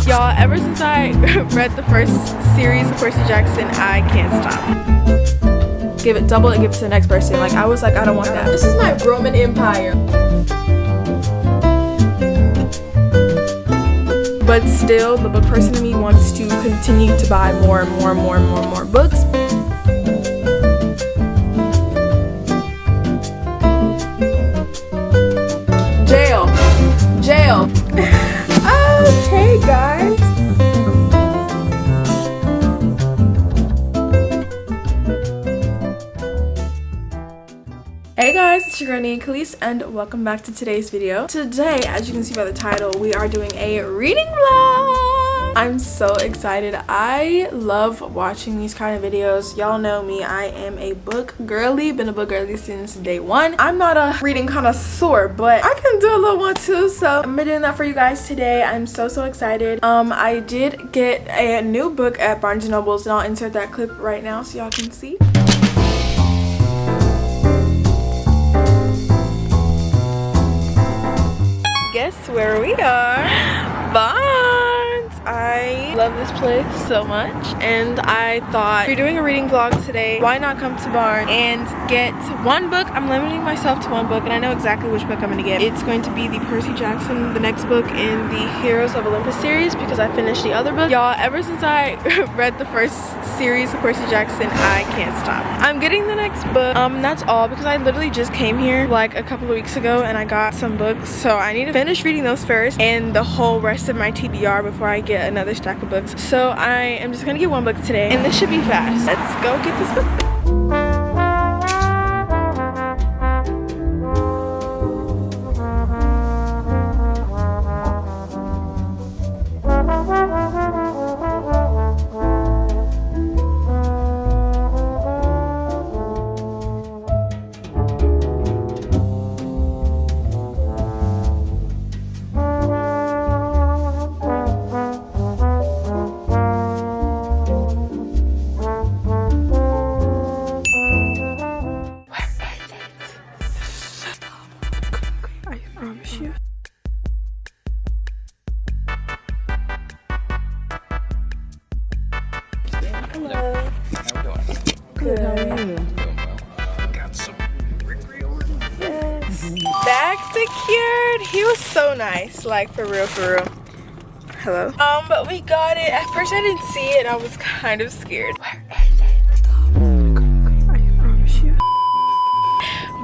Y'all, ever since I read the first series of Percy Jackson, I can't stop. Give it double and give it to the next person. Like, I was like, I don't want that. This is my Roman Empire. But still, the book person in me wants to continue to buy more and more and more and more and more books. Jail. Okay, guys. Hey guys, it's your girl Calise and welcome back to today's video. Today, as you can see by the title, we are doing a reading vlog. I'm so excited. I love watching these kind of videos. Y'all know me, I am a book girly, been a book girly since day one. I'm not a reading connoisseur, but I can do a little one too, so I'm doing that for you guys today. I'm so excited. I did get a new book at Barnes & Nobles and I'll insert that clip right now so y'all can see. Guess where we are? Barnes! I love this place so much and I thought, if you're doing a reading vlog today, why not come to Barnes and get one book? I'm limiting myself to one book and I know exactly which book I'm going to get. It's going to be the Percy Jackson, the next book in the Heroes of Olympus series because I finished the other book. Y'all, ever since I read the first series of Percy Jackson, I can't stop. I'm getting the next book. That's all because I literally just came here like a couple of weeks ago and I got some books, so I need to finish reading those first and the whole rest of my TBR before I get another stack of books. So I am just gonna get one book today and this should be fast. Let's go get this book. Good, how are you? Got some reorders. Yes. Bag secured. He was so nice, like for real, for real. Hello. But we got it. At first I didn't see it. I was kind of scared. Where is it? I promise you.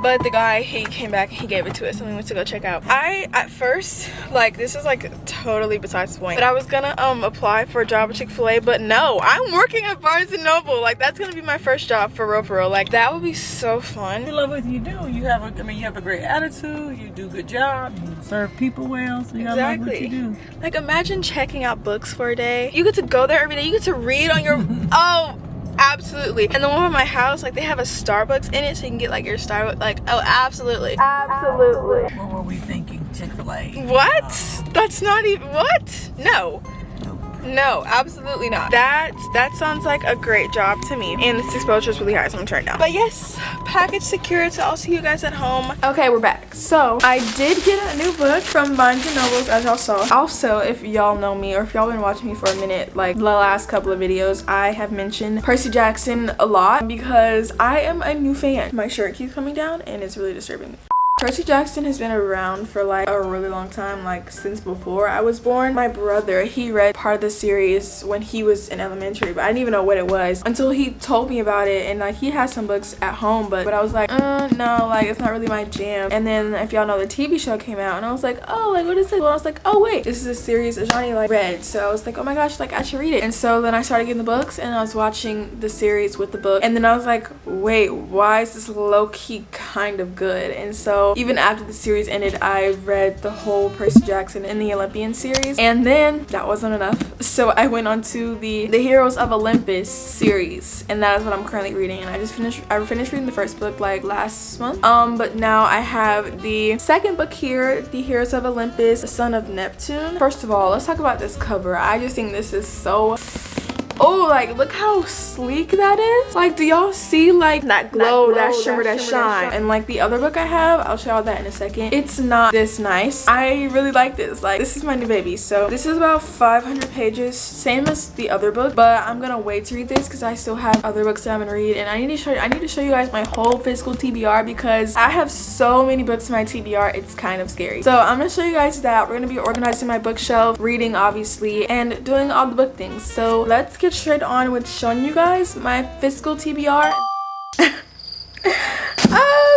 But the guy, he came back and he gave it to us and we went to go check out. At first, like, this is like totally besides the point, but I was gonna apply for a job at Chick-fil-A, but no, I'm working at Barnes & Noble. Like, that's gonna be my first job for real. Like, that would be so fun. I love what you do. You have a great attitude, you do a good job, you serve people well, so you gotta love what you do. Like, imagine checking out books for a day. You get to go there every day, you get to read on your oh, absolutely. And the one at my house, like, they have a Starbucks in it so you can get like your Starbucks, like, oh, absolutely. What were we thinking? Chick-fil-A? What? That's not even, what? No. No, absolutely not. That sounds like a great job to me. And this exposure is really high, so I'm turning down. But yes, package secured, so I'll see you guys at home. Okay, we're back. So I did get a new book from Barnes & Nobles, as y'all saw. Also, if y'all know me or if y'all been watching me for a minute, like the last couple of videos, I have mentioned Percy Jackson a lot because I am a new fan. My shirt keeps coming down and it's really disturbing me. Percy Jackson has been around for like a really long time, like since before I was born. My brother, he read part of the series when he was in elementary, but I didn't even know what it was until he told me about it. And like, he has some books at home, but I was like, no, like it's not really my jam. And then if y'all know, the TV show came out and I was like, oh, like what is this? Well, I was like, oh wait, this is a series Johnny like read, so I was like, oh my gosh, like I should read it. And so then I started getting the books and I was watching the series with the book, and then I was like, wait, why is this low-key kind of good? And so even after the series ended, I read the whole Percy Jackson in the Olympian series, and then that wasn't enough, so I went on to the Heroes of Olympus series, and that is what I'm currently reading. And I finished reading the first book like last month, but now I have the second book here, the Heroes of Olympus, the Son of Neptune. First of all, let's talk about this cover. I just think this is so Oh, like look how sleek that is. Like, do y'all see like that glow, that shimmer, that shine? And like the other book I have, I'll show y'all that in a second. It's not this nice. I really like this. Like, this is my new baby. So this is about 500 pages, same as the other book, but I'm gonna wait to read this because I still have other books that I'm gonna read, and I need to show you guys my whole physical TBR because I have so many books in my TBR. It's kind of scary. So I'm gonna show you guys that. We're gonna be organizing my bookshelf, reading obviously, and doing all the book things. So let's get straight on with showing you guys my physical TBR.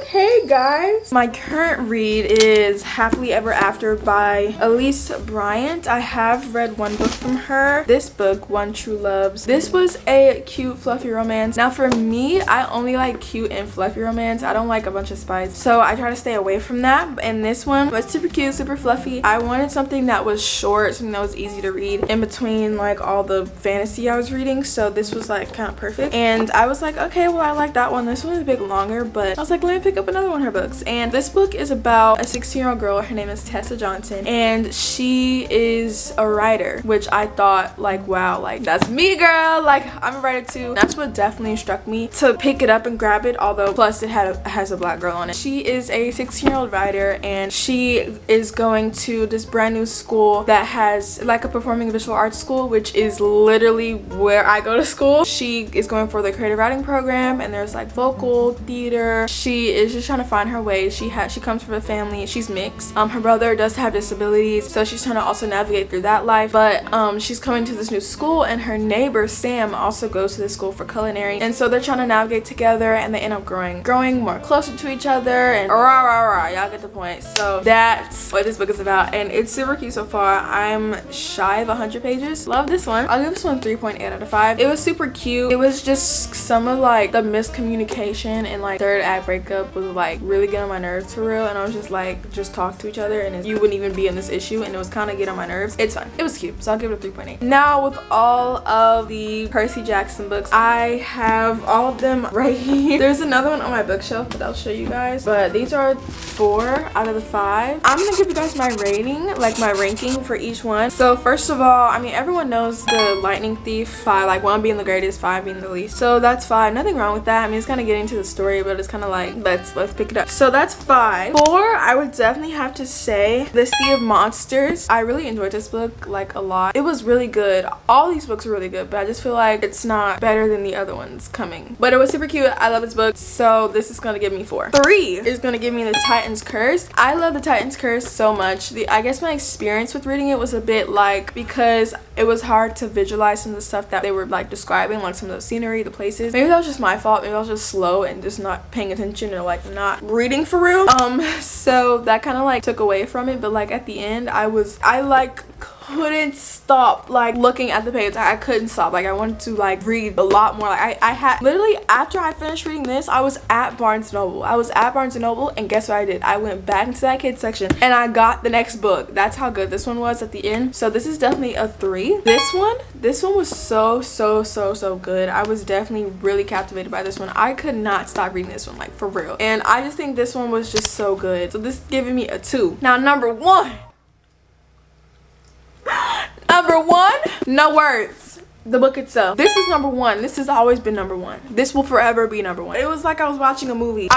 Okay guys, my current read is Happily Ever After by Elise Bryant. I have read one book from her. This book, One True Loves. This was a cute fluffy romance. Now for me, I only like cute and fluffy romance. I don't like a bunch of spice, so I try to stay away from that. And this one was super cute, super fluffy. I wanted something that was short, something that was easy to read in between like all the fantasy I was reading, so this was like kind of perfect. And I was like, okay, well I like that one. This one is a bit longer, but I was like, let me pick up another one of her books. And this book is about a 16-year-old girl. Her name is Tessa Johnson, and she is a writer, which I thought like, wow, like that's me, girl. Like, I'm a writer too. That's what definitely struck me to pick it up and grab it, although plus it has a black girl on it. She is a 16-year-old writer, and she is going to this brand new school that has like a performing visual arts school, which is literally where I go to school. She is going for the creative writing program, and there's like vocal, theater. She is just trying to find her way. She comes from a family, she's mixed. Her brother does have disabilities, so she's trying to also navigate through that life. But she's coming to this new school, and her neighbor Sam also goes to this school for culinary, and so they're trying to navigate together, and they end up growing more closer to each other, and y'all get the point. So that's what this book is about, and it's super cute so far. I'm shy of 100 pages. Love this one. I'll give this one 3.8 out of 5. It was super cute. It was just some of like the miscommunication and like third act breakup was like really getting on my nerves for real, and I was just like, just talk to each other and you wouldn't even be in this issue, and it was kind of getting on my nerves. It's fun. It was cute, so I'll give it a 3.8. Now with all of the Percy Jackson books, I have all of them right here. There's another one on my bookshelf that I'll show you guys, but these are 4 out of the 5. I'm gonna give you guys my rating, like my ranking for each one. So first of all, I mean, everyone knows the Lightning Thief, 5, like 1 being the greatest, 5 being the least, so that's 5. Nothing wrong with that. I mean, it's kind of getting to the story, but it's kind of like, let's pick it up. So that's 5. 4, I would definitely have to say The Sea of Monsters. I really enjoyed this book like a lot. It was really good. All these books are really good, but I just feel like it's not better than the other ones coming. But it was super cute. I love this book, so this is gonna give me 4. 3 is gonna give me The Titan's Curse. I love The Titan's Curse so much. I guess my experience with reading it was a bit like, because it was hard to visualize some of the stuff that they were like describing, like some of the scenery, the places. Maybe that was just my fault. Maybe I was just slow and just not paying attention or like not reading for real. So that kind of like took away from it, but like at the end I like couldn't stop like looking at the page. I couldn't stop. Like I wanted to like read a lot more. Like I had literally, after I finished reading this, I was at Barnes & Noble. And guess what I did? I went back into that kids section and I got the next book. That's how good this one was at the end. So this is definitely a 3. This one was so good. I was definitely really captivated by this one. I could not stop reading this one, like for real. And I just think this one was just so good. So this is giving me a 2. Now number 1, no words. The book itself. This is number 1. This has always been number 1. This will forever be number 1. It was like I was watching a movie.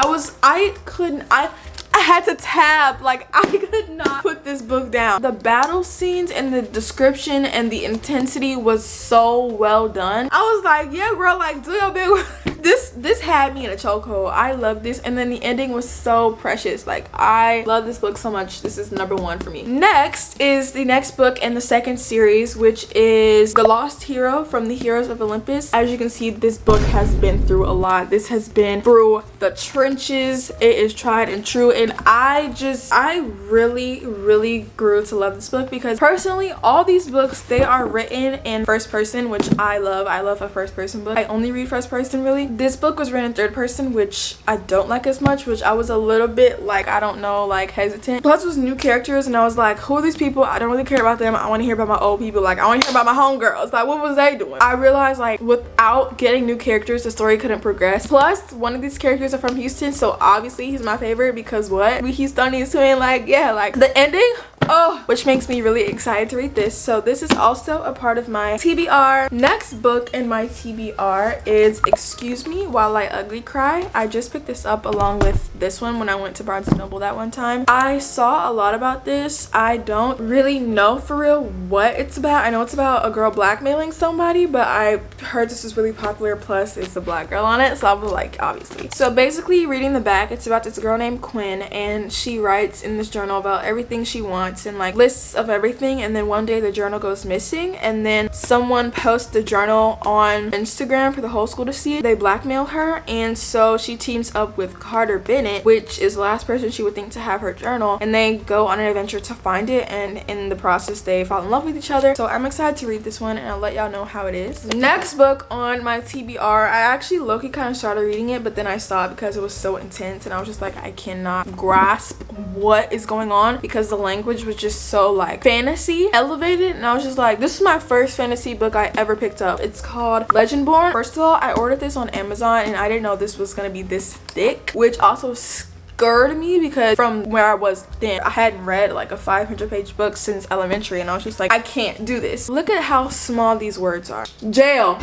I had to tab. Like I could not put this book down. The battle scenes and the description and the intensity was so well done. I was like, yeah girl, like do your big this had me in a chokehold. I love this, and then the ending was so precious. Like I love this book so much. This is number 1 for me. Next is the next book in the second series, which is The Lost Hero from the Heroes of Olympus. As you can see, this book has been through a lot. This has been through the trenches. It is tried and true, and I really grew to love this book because personally all these books, they are written in first person, which I love. I love a first person book. I only read first person really. This book was written in third person, which I don't like as much, which I was a little bit like, I don't know, like hesitant. Plus it was new characters, and I was like, who are these people? I don't really care about them. I want to hear about my old people. Like I want to hear about my homegirls. Like what was they doing? I realized like without getting new characters, the story couldn't progress. Plus one of these characters are from Houston, so obviously he's my favorite because what? what he done is to me, like, yeah, like the ending, oh, which makes me really excited to read this. So this is also a part of my TBR. Next book in my TBR is Excuse Me While I Ugly Cry. I just picked this up along with this one when I went to Barnes & Noble that one time. I saw a lot about this. I don't really know for real what it's about. I know it's about a girl blackmailing somebody, but I heard this was really popular, plus it's a black girl on it, so I was like, obviously. So basically, reading the back, it's about this girl named Quinn, and she writes in this journal about everything she wants and like lists of everything, and then one day the journal goes missing, and then someone posts the journal on Instagram for the whole school to see. They blackmail her, and so she teams up with Carter Bennett, which is the last person she would think to have her journal, and they go on an adventure to find it, and in the process they fall in love with each other. So I'm excited to read this one, and I'll let y'all know how it is. Next book on my TBR, I actually low-key kind of started reading it, but then I stopped because it was so intense, and I was just like, I cannot grasp what is going on because the language was just so like fantasy elevated, and I was just like, this is my first fantasy book I ever picked up. It's called Legendborn. First of all, I ordered this on Amazon, and I didn't know this was gonna be this thick, which also scared me because from where I was then, I hadn't read like a 500-page book since elementary, and I was just like, I can't do this. Look at how small these words are. Jail.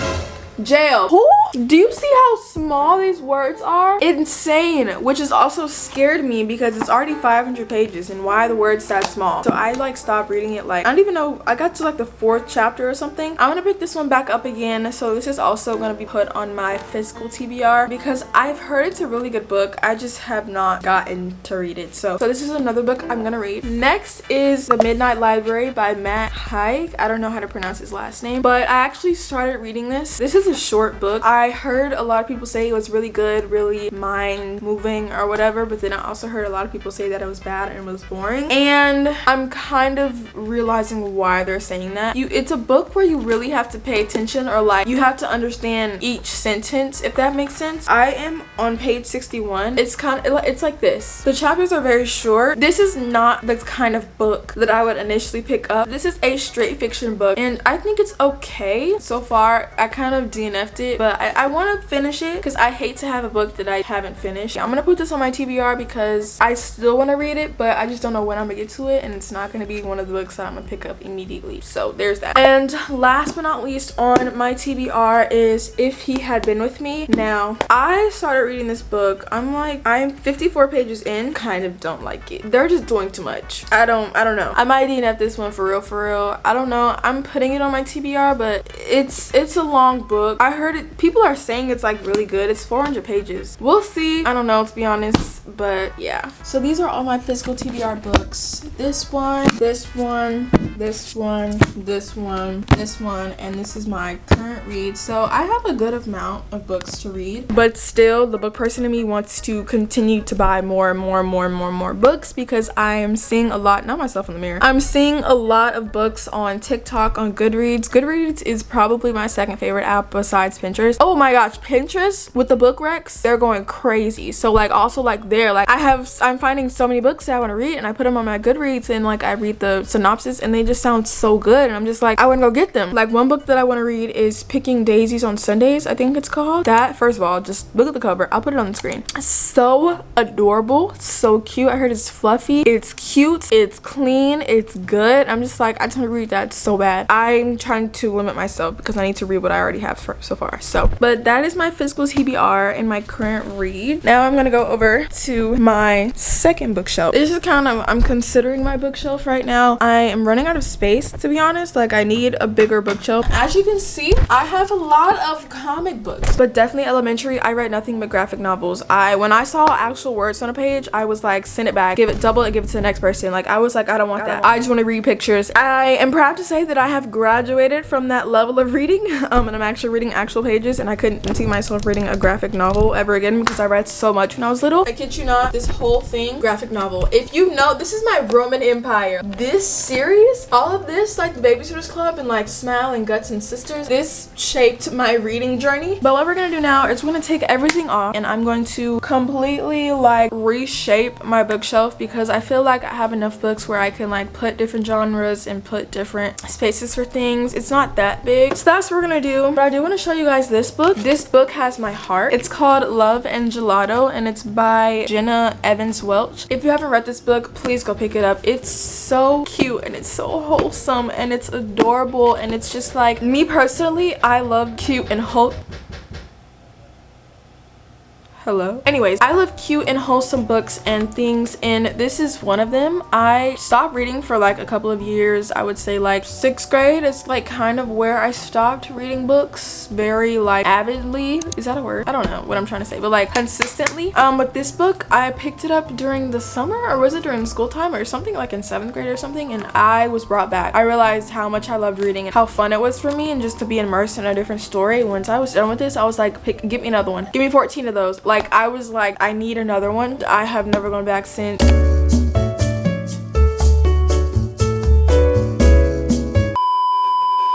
Jail. Who? Do you see how small these words are? Insane. Which has also scared me because it's already 500 pages, and why are the words that small? So I like stopped reading it. Like, I don't even know, I got to like the 4th chapter or something. I'm gonna pick this one back up again, so this is also gonna be put on my physical TBR because I've heard it's a really good book. I just have not gotten to read it. So this is another book I'm gonna read. Next is The Midnight Library by Matt Haig. I don't know how to pronounce his last name, but I actually started reading this. This is a short book. I heard a lot of people say it was really good, really mind moving or whatever, but then I also heard a lot of people say that it was bad and it was boring, and I'm kind of realizing why they're saying that. It's a book where you really have to pay attention, or like you have to understand each sentence, if that makes sense. I am on page 61. It's like this. The chapters are very short. This is not the kind of book that I would initially pick up. This is a straight fiction book, and I think it's okay so far. I kind of DNF'd it, but I want to finish it because I hate to have a book that I haven't finished. I'm gonna put this on my TBR because I still want to read it, but I just don't know when I'm gonna get to it, and it's not gonna be one of the books that I'm gonna pick up immediately. So there's that. And last but not least on my TBR is If He Had Been With Me. Now, I started reading this book. I'm 54 pages in. Kind of don't like it. They're just doing too much. I don't know. I might DNF this one for real. I don't know. I'm putting it on my TBR, but it's a long book. I heard it, people are saying it's like really good. It's 400 pages. We'll see. I don't know, to be honest, but yeah. So these are all my physical TBR books. This one, this one, this one, this one, this one, and this is my current read. So I have a good amount of books to read, but still the book person in me wants to continue to buy more and more books because I am seeing a lot, not myself in the mirror, I'm seeing a lot of books on TikTok, on Goodreads. Goodreads is probably my second favorite app besides Pinterest. Oh my gosh, Pinterest with the book recs, they're going crazy. So like also like there, like I'm finding so many books that I want to read, and I put them on my Goodreads, and like I read the synopsis and they just sound so good, and I'm just like, I want to go get them. Like one book that I want to read is Picking Daisies on Sundays, I think it's called. That, first of all, just look at the cover. I'll put it on the screen. So adorable, so cute. I heard it's fluffy, it's cute, it's clean, it's good. I'm just like, I just want to read that so bad. I'm trying to limit myself because I need to read what I already have so far. So, but that is my physical TBR and my current read. Now I'm gonna go over to my second bookshelf. This is kind of, I'm considering my bookshelf right now. I am running out of space, to be honest. Like I need a bigger bookshelf. As you can see, I have a lot of comic books, but definitely elementary, I read nothing but graphic novels. When I saw actual words on a page, I was like, send it back, give it double and give it to the next person. Like I was like, I don't want that. I just want to read pictures. I am proud to say that I have graduated from that level of reading, and I'm actually reading actual pages, and I couldn't see myself reading a graphic novel ever again because I read so much when I was little. I kid you not, this whole thing, graphic novel. If you know, this is my Roman Empire. This series, all of this, like the Babysitter's Club and like Smile and Guts and Sisters, this shaped my reading journey. But what we're gonna do now is we're gonna take everything off, and I'm going to completely like reshape my bookshelf because I feel like I have enough books where I can like put different genres and put different spaces for things. It's not that big, so that's what we're gonna do. But I do want to show you guys this book. This book has my heart. It's called Love and Gelato, and it's by Jenna Evans Welch. If you haven't read this book, please go pick it up. It's so cute and it's so wholesome and it's adorable, and it's just like, me personally, I love cute and wholesome. Hello? Anyways, I love cute and wholesome books and things, and this is one of them. I stopped reading for like a couple of years. I would say like 6th grade is like kind of where I stopped reading books very like avidly. Is that a word? I don't know what I'm trying to say, but like consistently. But this book, I picked it up during the summer, or was it during school time or something, like in 7th grade or something, and I was brought back. I realized how much I loved reading and how fun it was for me, and just to be immersed in a different story. Once I was done with this, I was like, give me another one. Give me 14 of those. Like, I was like, I need another one. I have never gone back since.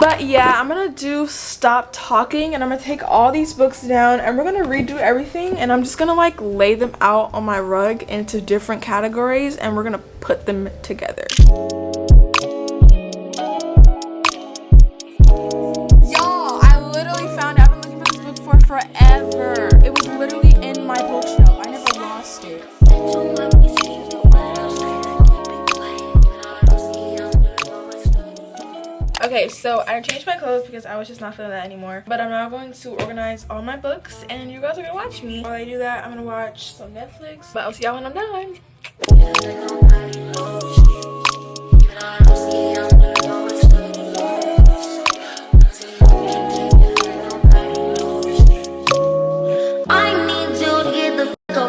But yeah, I'm gonna do stop talking, and I'm gonna take all these books down, and we're gonna redo everything, and I'm just gonna like lay them out on my rug into different categories, and we're gonna put them together. Y'all, I literally found out, I've been looking for this book for forever. It was literally in my bookshelf. I never lost it. Okay, so I changed my clothes because I was just not feeling that anymore. But I'm now going to organize all my books, and you guys are gonna watch me. While I do that, I'm gonna watch some Netflix. But I'll see y'all when I'm done.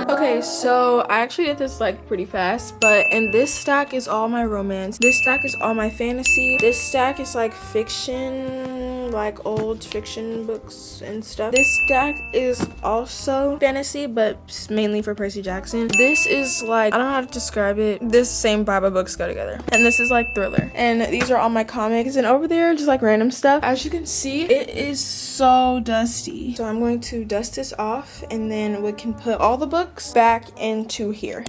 Okay, so I actually did this like pretty fast, but in this stack is all my romance. This stack is all my fantasy. This stack is like fiction, like old fiction books and stuff. This stack is also fantasy, but mainly for Percy Jackson. This is like, I don't know how to describe it. This same vibe of books go together. And this is like thriller. And these are all my comics. And over there, just like random stuff. As you can see, it is so dusty. So I'm going to dust this off, and then we can put all the books back into here.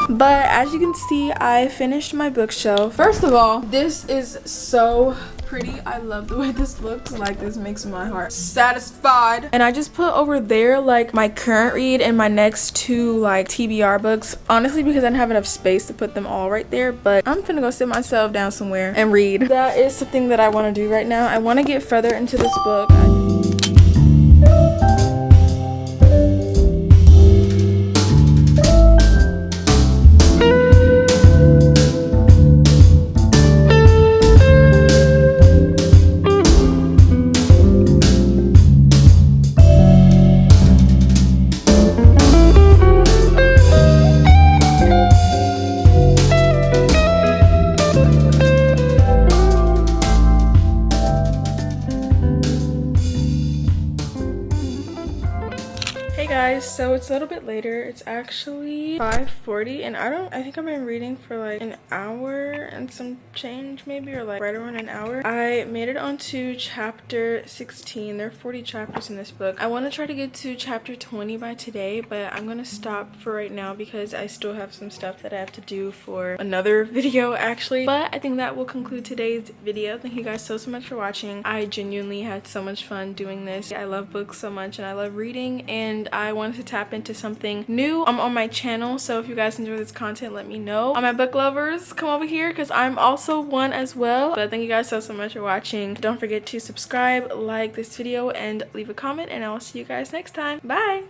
But as you can see, I finished my bookshelf. First of all, this is so pretty. I love the way this looks. Like, this makes my heart satisfied. And I just put over there like my current read and my next 2 like TBR books, honestly because I didn't have enough space to put them all right there. But I'm finna go sit myself down somewhere and read. That is something that I want to do right now. I want to get further into this book. So it's a little bit later. It's actually 5:40, and I think I've been reading for like an hour and some change, maybe, or like right around an hour. I made it onto chapter 16. There are 40 chapters in this book. I want to try to get to chapter 20 by today, but I'm gonna stop for right now because I still have some stuff that I have to do for another video actually. But I think that will conclude today's video. Thank you guys so much for watching. I genuinely had so much fun doing this. I love books so much, and I love reading, and I wanted to tap into something new on my channel. So if you guys enjoy this content, let me know. All my book lovers, come over here because I'm also one as well. But thank you guys so much for watching. Don't forget to subscribe, like this video, and leave a comment, and I will see you guys next time. Bye.